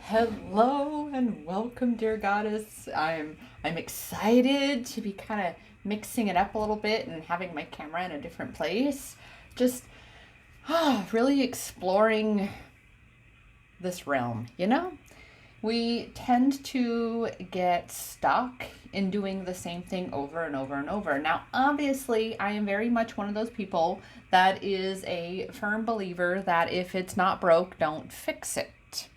Hello and welcome, dear goddess. I'm excited to be kind of mixing it up a little bit and having my camera in a different place. Just really exploring this realm, you know? We tend to get stuck in doing the same thing over and over and over. Now, obviously, I am very much one of those people that is a firm believer that if it's not broke, don't fix it.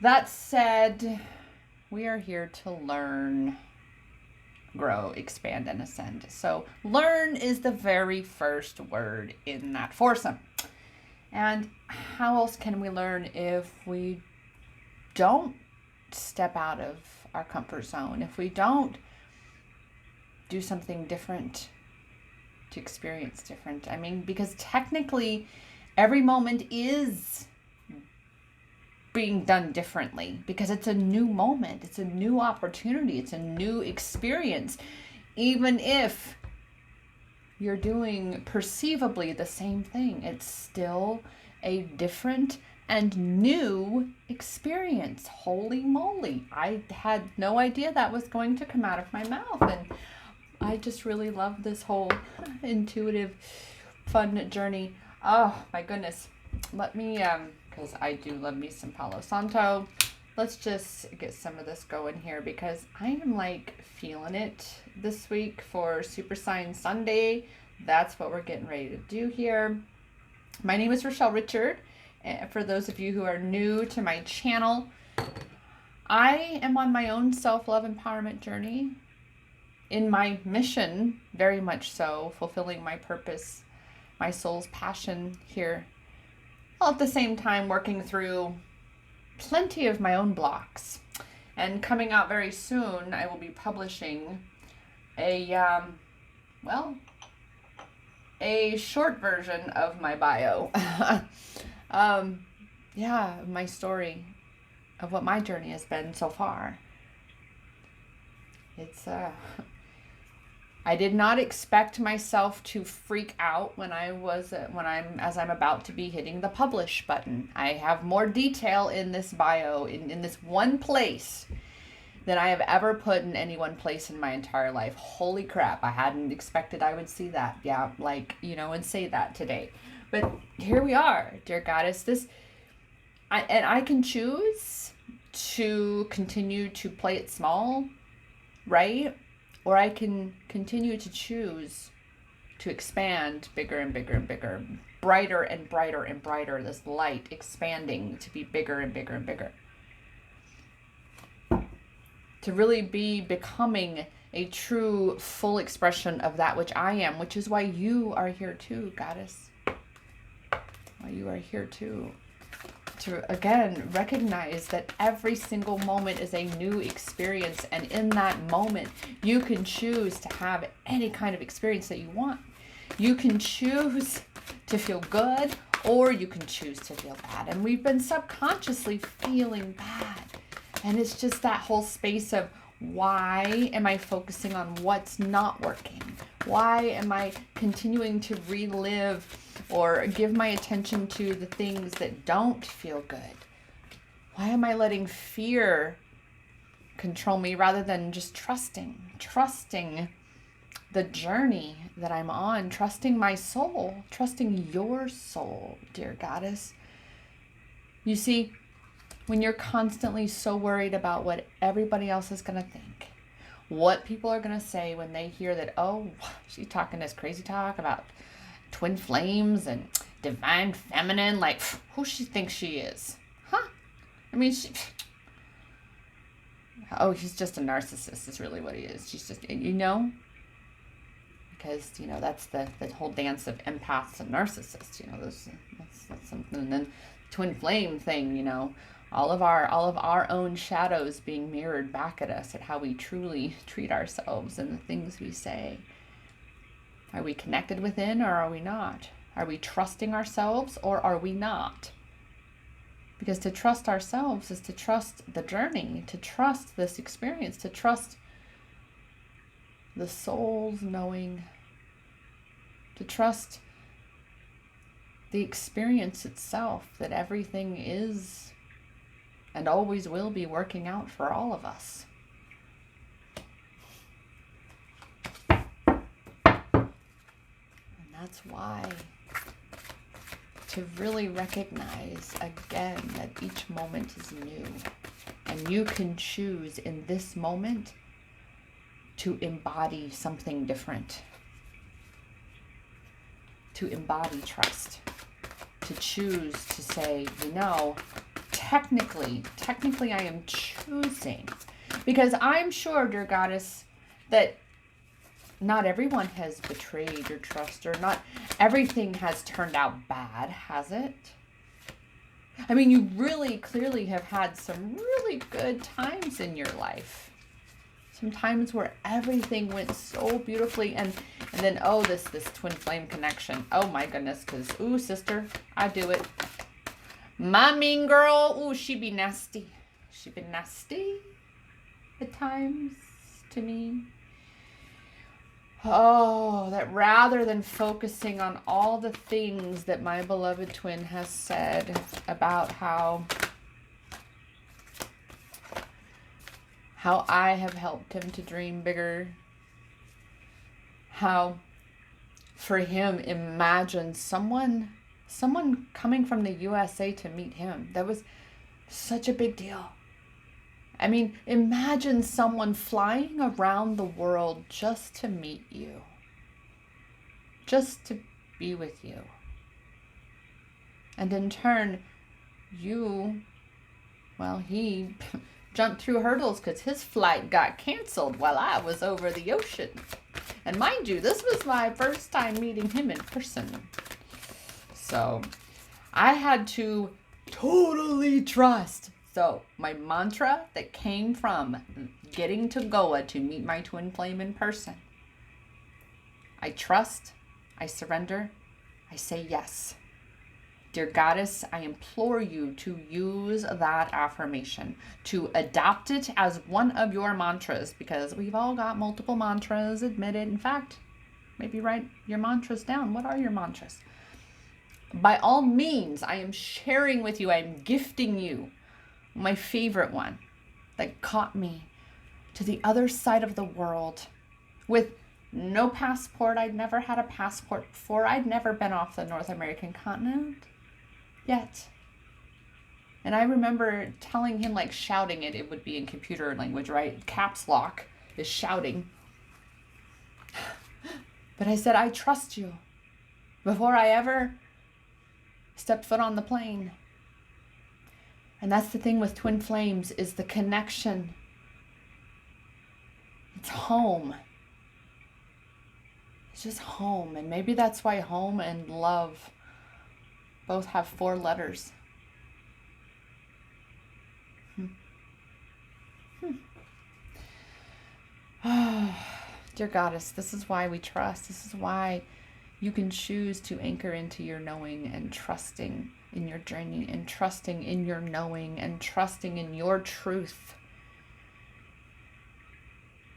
That said, we are here to learn, grow, expand, and ascend. So, learn is the very first word in that foursome. And how else can we learn if we don't step out of our comfort zone, if we don't do something different to experience different? I mean, because technically, every moment is being done differently because it's a new moment, it's a new opportunity, it's a new experience. Even if you're doing perceivably the same thing, it's still a different and new experience. Holy moly, I had no idea that was going to come out of my mouth, and I just really love this whole intuitive fun journey. Oh my goodness. Let me because I do love me some Palo Santo. Let's just get some of this going here because I am like feeling it this week for Super Sign Sunday. That's what we're getting ready to do here. My name is Rochelle Richard. For those of you who are new to my channel, I am on my own self-love empowerment journey in my mission, very much so, fulfilling my purpose, my soul's passion here, while at the same time working through plenty of my own blocks. And coming out very soon, I will be publishing a short version of my bio. My story of what my journey has been so far. It's I did not expect myself to freak out as I'm about to be hitting the publish button. I have more detail in this bio, in this one place, than I have ever put in any one place in my entire life. Holy crap, I hadn't expected I would see that. Yeah, and say that today. But here we are, dear goddess. I can choose to continue to play it small, right? Or I can continue to choose to expand bigger and bigger and bigger, brighter and brighter and brighter, this light expanding to be bigger and bigger and bigger. To really be becoming a true full expression of that which I am, which is why you are here too, goddess. Why you are here too. To again recognize that every single moment is a new experience, and in that moment you can choose to have any kind of experience that you want. You can choose to feel good, or you can choose to feel bad, and we've been subconsciously feeling bad, and it's just that whole space of, why am I focusing on what's not working? Why am I continuing to relive or give my attention to the things that don't feel good? Why am I letting fear control me rather than just trusting the journey that I'm on, trusting my soul, trusting your soul, dear goddess? You see, when you're constantly so worried about what everybody else is going to think, what people are going to say when they hear that, oh, she's talking this crazy talk about twin flames and divine feminine, like, who she thinks she is? Huh? I mean, he's just a narcissist is really what he is. She's just, because, that's the whole dance of empaths and narcissists, that's something. And then twin flame thing, all of our own shadows being mirrored back at us, at how we truly treat ourselves and the things we say. Are we connected within, or are we not? Are we trusting ourselves, or are we not? Because to trust ourselves is to trust the journey, to trust this experience, to trust the soul's knowing, to trust the experience itself, that everything is and always will be working out for all of us. And that's why to really recognize again that each moment is new, and you can choose in this moment to embody something different, to embody trust, to choose to say, technically I am choosing, because I'm sure, dear Goddess, that not everyone has betrayed your trust, or not everything has turned out bad, has it? I mean, you really clearly have had some really good times in your life. Some times where everything went so beautifully, and then, this twin flame connection. Oh my goodness, because, ooh, sister, I do it. My mean girl, ooh, she be nasty. She be nasty at times to me. Oh, that rather than focusing on all the things that my beloved twin has said about how I have helped him to dream bigger, how for him, imagine someone coming from the USA to meet him. That was such a big deal. I mean, imagine someone flying around the world just to meet you, just to be with you. And in turn, he jumped through hurdles because his flight got canceled while I was over the ocean. And mind you, this was my first time meeting him in person. So I had to totally trust. So my mantra that came from getting to Goa to meet my twin flame in person: I trust, I surrender, I say yes. Dear Goddess, I implore you to use that affirmation, to adopt it as one of your mantras, because we've all got multiple mantras, admit it. In fact, maybe write your mantras down. What are your mantras? By all means, I am sharing with you, I'm gifting you my favorite one that caught me to the other side of the world with no passport. I'd never had a passport before. I'd never been off the North American continent yet. And I remember telling him, like shouting it. It would be in computer language, right? Caps lock is shouting. But I said, I trust you, before I ever stepped foot on the plane. And that's the thing with twin flames, is the connection. It's home. It's just home. And maybe that's why home and love both have 4 letters. Dear Goddess, this is why we trust. This is why you can choose to anchor into your knowing and trusting in your journey, and trusting in your knowing, and trusting in your truth.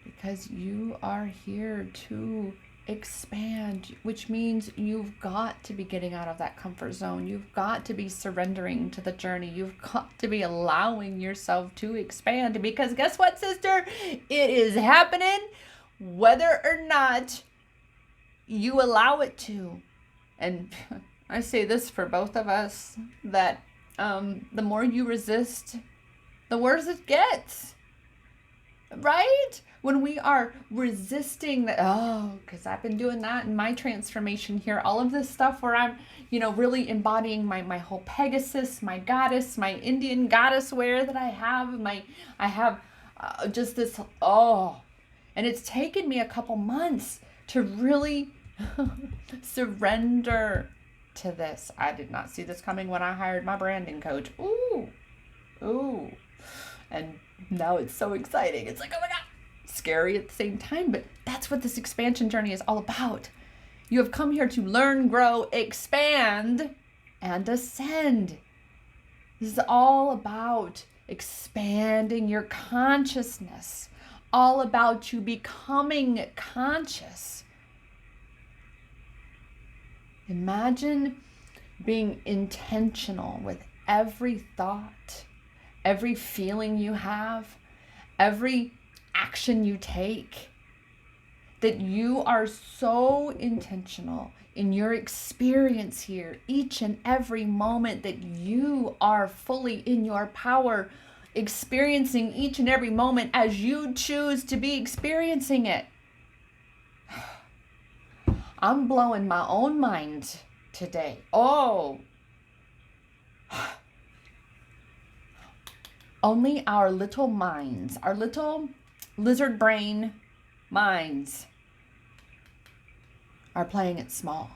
Because you are here to expand, which means you've got to be getting out of that comfort zone. You've got to be surrendering to the journey. You've got to be allowing yourself to expand, because guess what, sister? It is happening whether or not you allow it to. And I say this for both of us, that the more you resist, the worse it gets, right? When we are resisting that, because I've been doing that in my transformation here, all of this stuff where I'm, really embodying my whole Pegasus, my goddess, my Indian goddess wear that I have just this, and it's taken me a couple months to really surrender to this. I did not see this coming when I hired my branding coach. Ooh. And now it's so exciting. It's like, oh my God, scary at the same time, but that's what this expansion journey is all about. You have come here to learn, grow, expand, and ascend. This is all about expanding your consciousness, all about you becoming conscious. Imagine being intentional with every thought, every feeling you have, every action you take, that you are so intentional in your experience here, each and every moment, that you are fully in your power, experiencing each and every moment as you choose to be experiencing it. I'm blowing my own mind today. Oh, only our little minds, our little lizard brain minds are playing it small.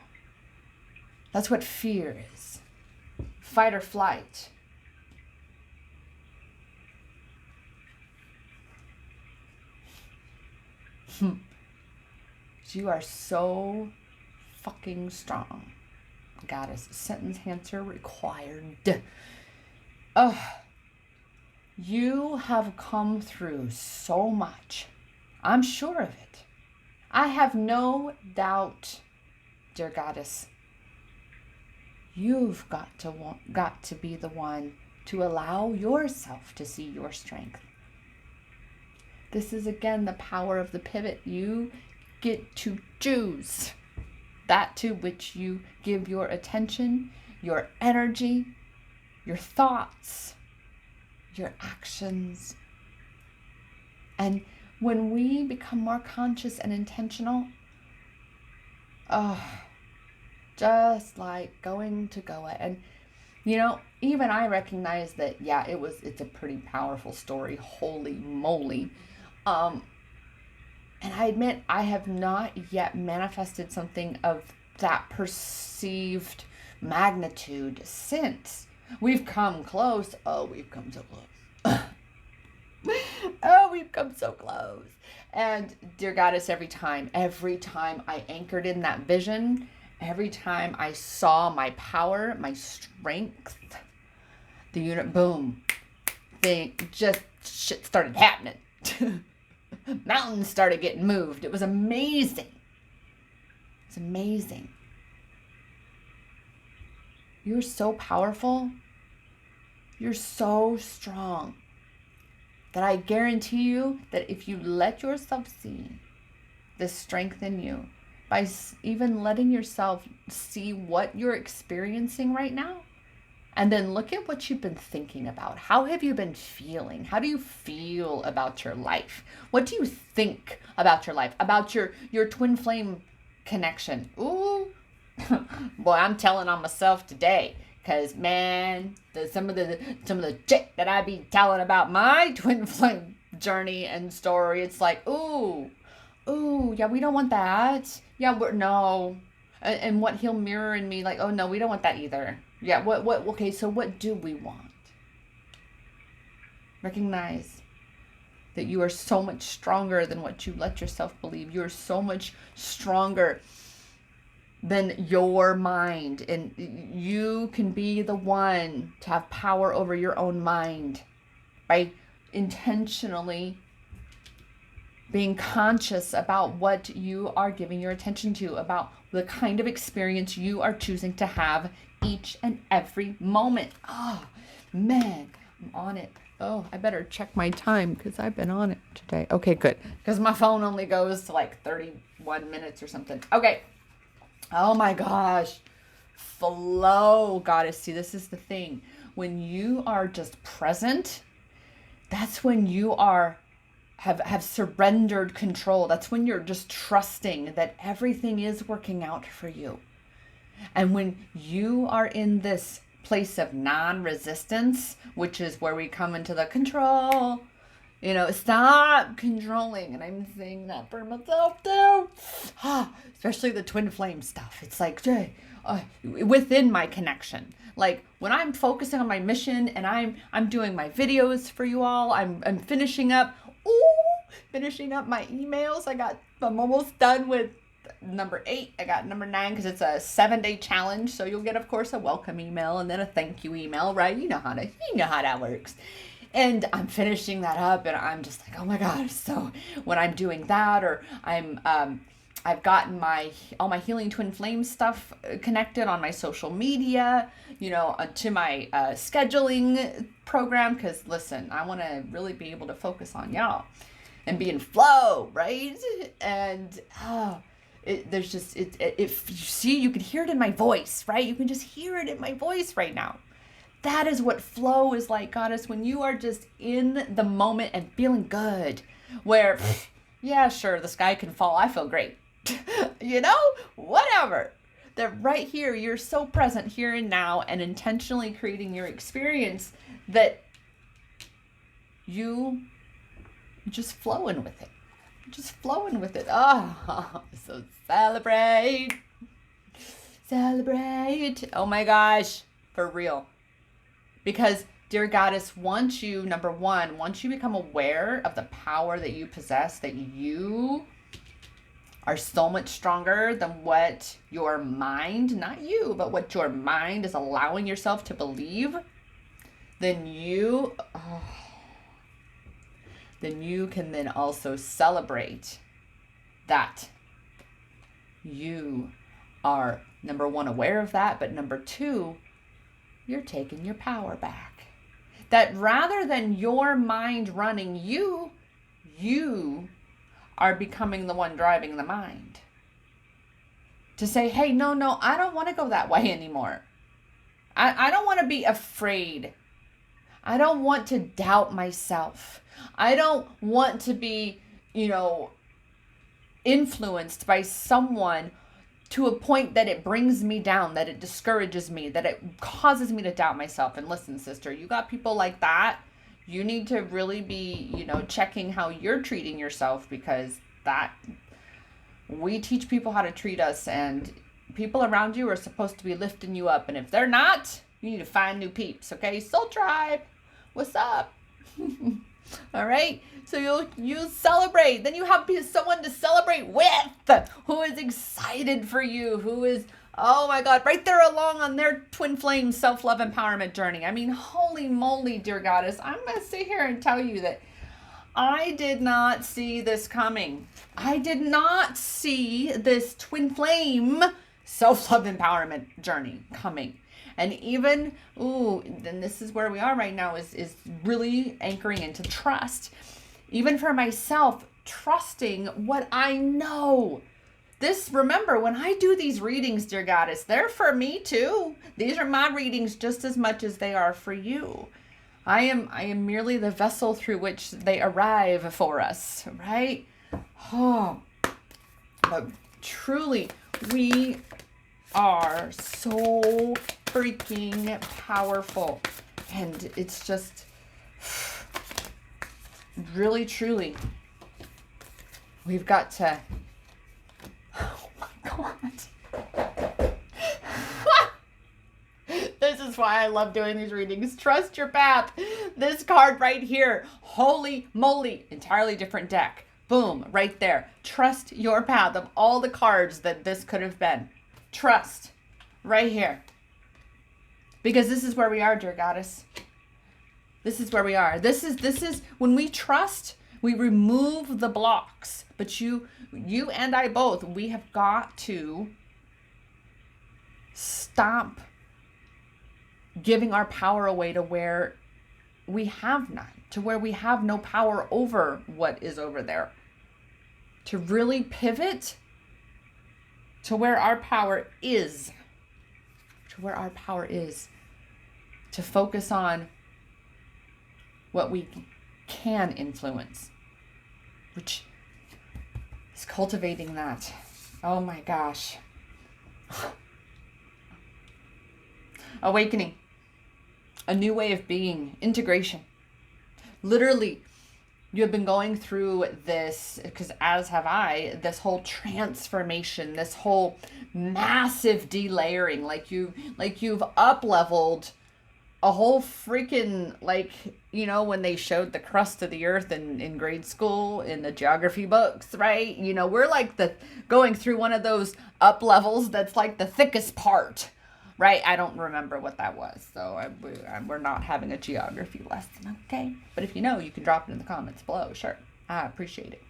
That's what fear is. Fight or flight. You are so fucking strong. Goddess, sentence answer required. Oh, you have come through so much. I'm sure of it. I have no doubt, dear Goddess. You've got to be the one to allow yourself to see your strength. This is again the power of the pivot. You get to choose that to which you give your attention, your energy, your thoughts, your actions. And when we become more conscious and intentional, just like going to Goa. And even I recognize that, yeah, it's a pretty powerful story. Holy moly. And I admit I have not yet manifested something of that perceived magnitude since. We've come close. Oh, we've come so close. Oh, we've come so close. And dear Goddess, every time I anchored in that vision, every time I saw my power, my strength, the unit, boom, shit started happening. Mountains started getting moved. It was amazing. It's amazing. You're so powerful. You're so strong that I guarantee you that if you let yourself see the strength in you, by even letting yourself see what you're experiencing right now, and then look at what you've been thinking about. How have you been feeling? How do you feel about your life? What do you think about your life? About your twin flame connection? Ooh, boy, I'm telling on myself today. Because, man, some of the shit that I be telling about my twin flame journey and story, it's like, ooh, yeah, we don't want that. Yeah, no. And what he'll mirror in me, like, oh, no, we don't want that either. Yeah, okay, so what do we want? Recognize that you are so much stronger than what you let yourself believe. You're so much stronger than your mind. And you can be the one to have power over your own mind by intentionally being conscious about what you are giving your attention to, about the kind of experience you are choosing to have each and every moment. Oh, man, I'm on it. Oh, I better check my time because I've been on it today. Okay, good. Because my phone only goes to like 31 minutes or something. Okay. Oh my gosh. Flow, Goddess. See, this is the thing. When you are just present, that's when you have surrendered control. That's when you're just trusting that everything is working out for you. And when you are in this place of non-resistance, which is where we come into the control, stop controlling. And I'm saying that for myself too. Especially the twin flame stuff. It's like, within my connection. Like when I'm focusing on my mission and I'm doing my videos for you all, I'm finishing up my emails. I'm almost done with number 8. I got number 9 because it's a 7-day challenge. So you'll get, of course, a welcome email and then a thank you email, right? You know how that works. And I'm finishing that up and I'm just like, oh my gosh. So when I'm doing that, or I'm I've gotten all my Healing Twin Flame stuff connected on my social media, to my scheduling program. Because listen, I want to really be able to focus on y'all and be in flow, right? And there's just if you see, you can hear it in my voice, right? You can just hear it in my voice right now. That is what flow is like, Goddess, when you are just in the moment and feeling good. Where, yeah, sure, the sky can fall. I feel great. Whatever. That right here, you're so present here and now and intentionally creating your experience that you just flowing with it. Just flowing with it. Oh, so celebrate. Celebrate. Oh my gosh. For real. Because, dear Goddess, once you become aware of the power that you possess, that you are so much stronger than what your mind, not you, but what your mind is allowing yourself to believe, then you can then also celebrate that you are, number one, aware of that, but number two, you're taking your power back. That rather than your mind running you are becoming the one driving the mind. To say, hey, no, I don't want to go that way anymore. I don't want to be afraid. I don't want to doubt myself. I don't want to be, influenced by someone to a point that it brings me down, that it discourages me, that it causes me to doubt myself. And listen, sister, you got people like that. You need to really be, checking how you're treating yourself, because we teach people how to treat us, and people around you are supposed to be lifting you up. And if they're not, you need to find new peeps. Okay. Soul Tribe, what's up? All right. So you celebrate. Then you have someone to celebrate with, who is excited for you, who is, oh my God, right there along on their twin flame self-love empowerment journey. I mean, holy moly, dear Goddess, I'm going to sit here and tell you that I did not see this coming. I did not see this twin flame self-love empowerment journey coming. And even, then this is where we are right now, is really anchoring into trust. Even for myself, trusting what I know. Remember, when I do these readings, dear Goddess, they're for me too. These are my readings just as much as they are for you. I am merely the vessel through which they arrive for us, right? Oh, but truly, we are so freaking powerful. And it's just really, truly, we've got to, oh my God. This is why I love doing these readings. Trust your path. This card right here, holy moly, entirely different deck. Boom, right there. Trust your path. Of all the cards that this could have been, trust right here. Because this is where we are, dear Goddess. This is where we are. This is when we trust, we remove the blocks. But you and I both, we have got to stop giving our power away to where we have none, to where we have no power over what is over there. To really pivot to where our power is. To where our power is. To focus on what we can influence, which is cultivating that. Oh my gosh. Awakening. A new way of being. Integration. Literally, you have been going through this, because as have I, this whole transformation, this whole massive delayering, like you've up-leveled a whole freaking, when they showed the crust of the earth in grade school in the geography books, right? We're going through one of those up levels that's like the thickest part, right? I don't remember what that was, so we're not having a geography lesson, okay? But if you know, you can drop it in the comments below. Sure, I appreciate it.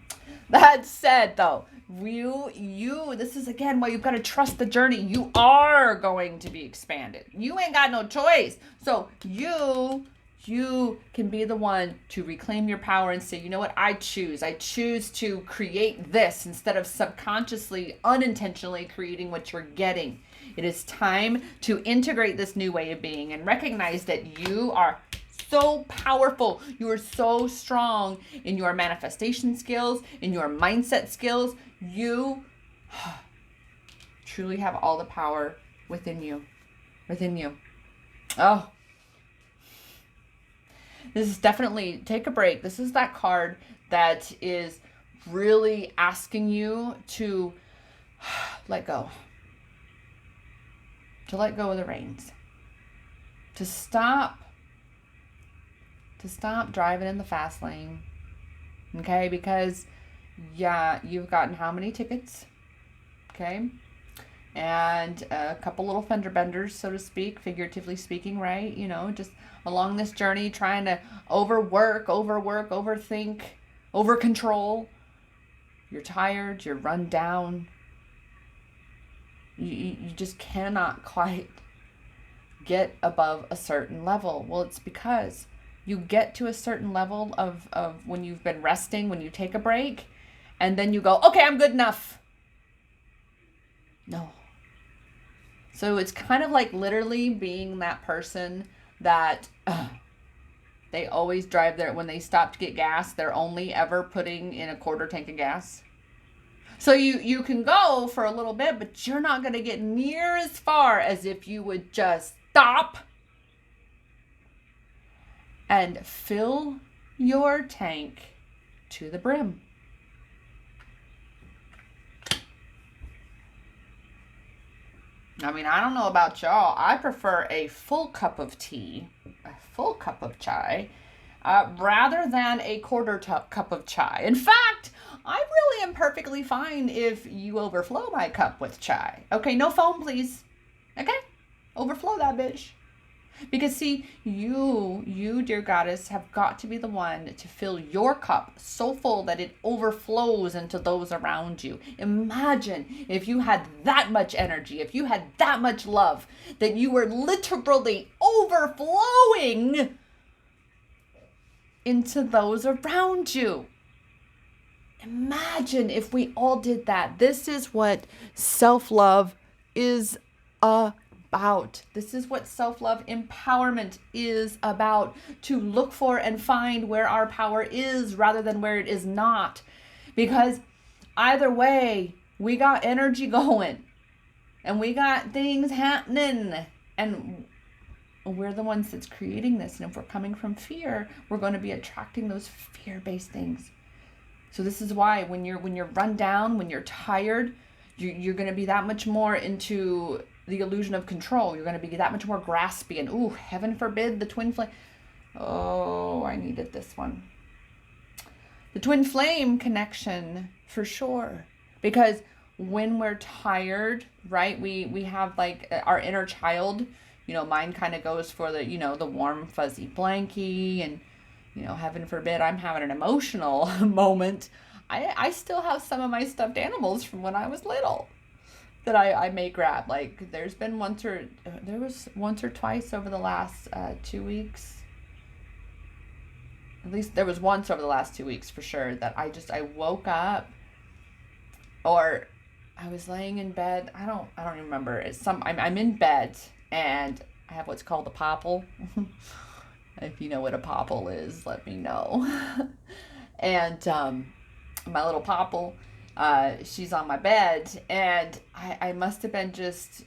That said, though, this is again why you've got to trust the journey. You are going to be expanded. You ain't got no choice. So you can be the one to reclaim your power and say, you know what, I choose to create this instead of subconsciously, unintentionally creating what you're getting. It is time to integrate this new way of being and recognize that you are so powerful. You are so strong in your manifestation skills, in your mindset skills. You truly have all the power within you. Oh, this is definitely, take a break. This is that card that is really asking you to let go. To let go of the reins. To stop driving in the fast lane. Okay? Because, yeah, you've gotten how many tickets? Okay? And a couple little fender benders, so to speak, figuratively speaking, right? You know, just along this journey, trying to overwork, overthink, over control. You're tired, you're run down. You just cannot quite get above a certain level. Well, it's because you get to a certain level of when you've been resting, when you take a break, and then you go, okay, I'm good enough. No. So it's kind of like literally being that person that they always drive there. When they stop to get gas, they're only ever putting in a quarter tank of gas. So you can go for a little bit, but you're not going to get near as far as if you would just stop and fill your tank to the brim. I mean, I don't know about y'all. I prefer a full cup of tea, a full cup of chai, rather than a quarter cup of chai. In fact, I really am perfectly fine if you overflow my cup with chai. Okay, no foam, please. Okay? Overflow that bitch. Because see, you, dear goddess, have got to be the one to fill your cup so full that it overflows into those around you. Imagine if you had that much energy, if you had that much love, that you were literally overflowing into those around you. Imagine if we all did that. This is what self-love is about. This is what self-love empowerment is about. To look for and find where our power is rather than where it is not. Because either way, we got energy going. And we got things happening. And we're the ones that's creating this. And if we're coming from fear, we're going to be attracting those fear-based things. So this is why when you're run down, when you're tired, you're going to be that much more into the illusion of control. You're going to be that much more graspy and, ooh, heaven forbid, the twin flame. Oh, I needed this one. The twin flame connection, for sure. Because when we're tired, right, we have like our inner child, you know, mine kind of goes for the, you know, the warm fuzzy blankie, and you know, heaven forbid, I'm having an emotional moment. I still have some of my stuffed animals from when I was little that I may grab. Like there was once or twice over the last 2 weeks. At least there was once over the last 2 weeks for sure that I woke up, or I was laying in bed. I don't even remember. I'm in bed and I have what's called a popple. If you know what a popple is, let me know. And my little popple, she's on my bed, and I must have been just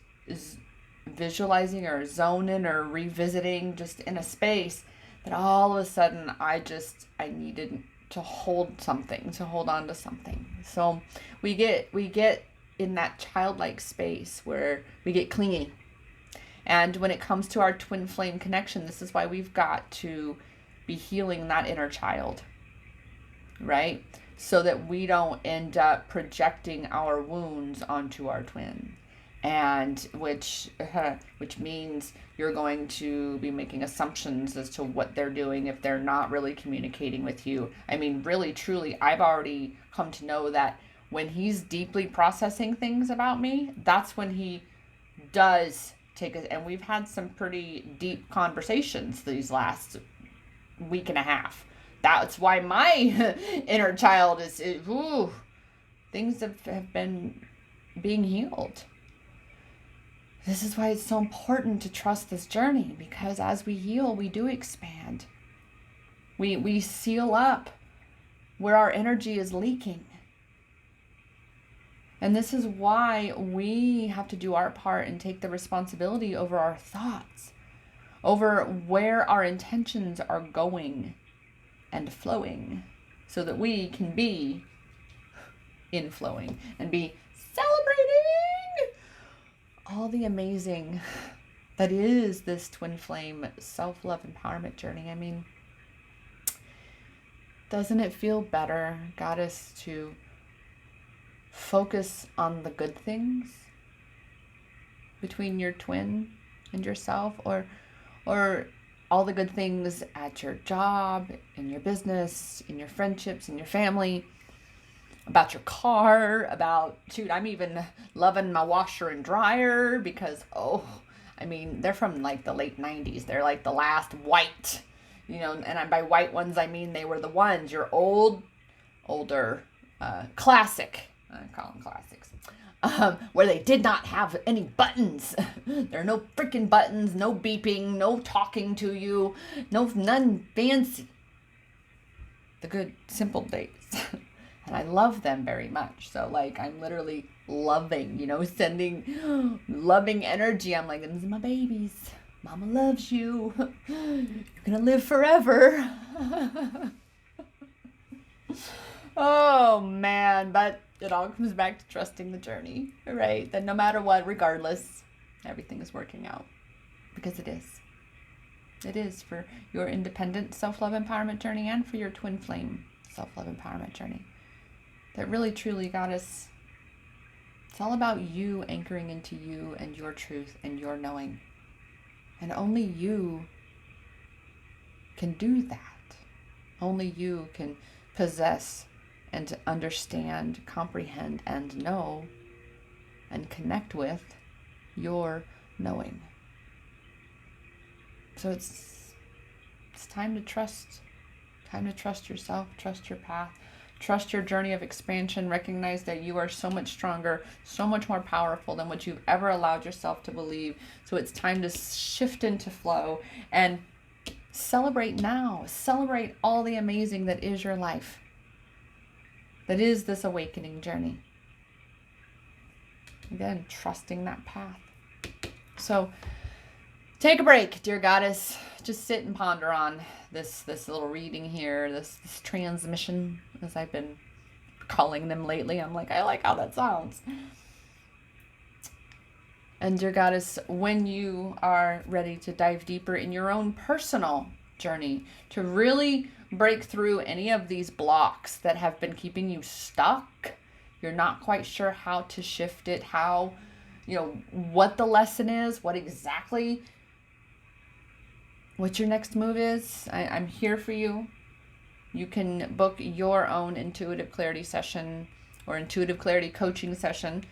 visualizing or zoning or revisiting just in a space that all of a sudden I needed to hold something, to hold on to something. So we get in that childlike space where we get clingy. And when it comes to our twin flame connection, this is why we've got to be healing that inner child, right? So that we don't end up projecting our wounds onto our twin. and which means you're going to be making assumptions as to what they're doing if they're not really communicating with you. I mean, really, truly, I've already come to know that when he's deeply processing things about me, that's when he does take it. And we've had some pretty deep conversations these last week and a half. That's why my inner child is ooh, things have been being healed. This is why it's so important to trust this journey, because as we heal, we do expand. We seal up where our energy is leaking. And this is why we have to do our part and take the responsibility over our thoughts, over where our intentions are going and flowing, so that we can be inflowing and be celebrating all the amazing that is this twin flame self-love empowerment journey. I mean, doesn't it feel better, Goddess, to focus on the good things between your twin and yourself, or all the good things at your job, in your business, in your friendships, in your family, about your car, about, shoot, I'm even loving my washer and dryer because, I mean, they're from like the late 90s. They're like the last white, and by white ones, I mean they were the ones, your older, classic, I call them classics, where they did not have any buttons. There are no freaking buttons, no beeping, no talking to you, none fancy. The good, simple days. And I love them very much. So like, I'm literally loving, sending loving energy. I'm like, these are my babies. Mama loves you. You're going to live forever. Oh man, but it all comes back to trusting the journey, right? That no matter what, regardless, everything is working out, because it is. It is for your independent self-love empowerment journey and for your twin flame self-love empowerment journey. That really, truly, Goddess, it's all about you anchoring into you and your truth and your knowing. And only you can do that. Only you can possess and understand, comprehend, and know and connect with your knowing. So it's time to trust. Time to trust yourself, trust your path, trust your journey of expansion. Recognize that you are so much stronger, so much more powerful than what you've ever allowed yourself to believe. So it's time to shift into flow and celebrate now. Celebrate all the amazing that is your life, that is this awakening journey. Again, trusting that path. So take a break, dear Goddess. Just sit and ponder on this little reading here, this transmission, as I've been calling them lately. I'm like, I like how that sounds. And dear Goddess, when you are ready to dive deeper in your own personal journey, to really break through any of these blocks that have been keeping you stuck, you're not quite sure how to shift it, how, what the lesson is, what your next move is, I'm here for you. You can book your own intuitive clarity session or intuitive clarity coaching session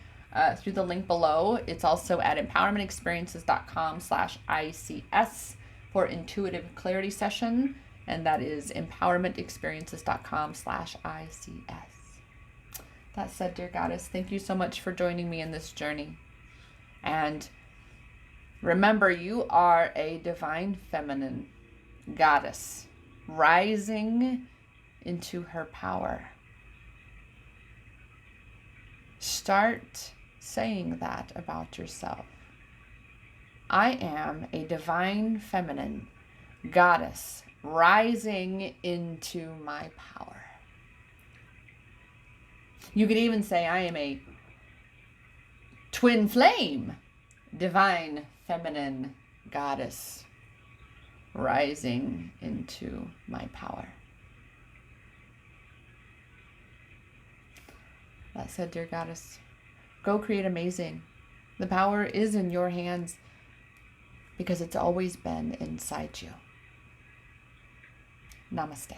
through the link below. It's also at empowermentexperiences.com/ICS for intuitive clarity session. And that is empowermentexperiences.com/ICS. That said, dear Goddess, thank you so much for joining me in this journey. And remember, you are a divine feminine goddess rising into her power. Start saying that about yourself. I am a divine feminine goddess rising into my power. You could even say, I am a twin flame divine feminine goddess rising into my power. That said, dear Goddess, go create amazing. The power is in your hands because it's always been inside you. Namaste.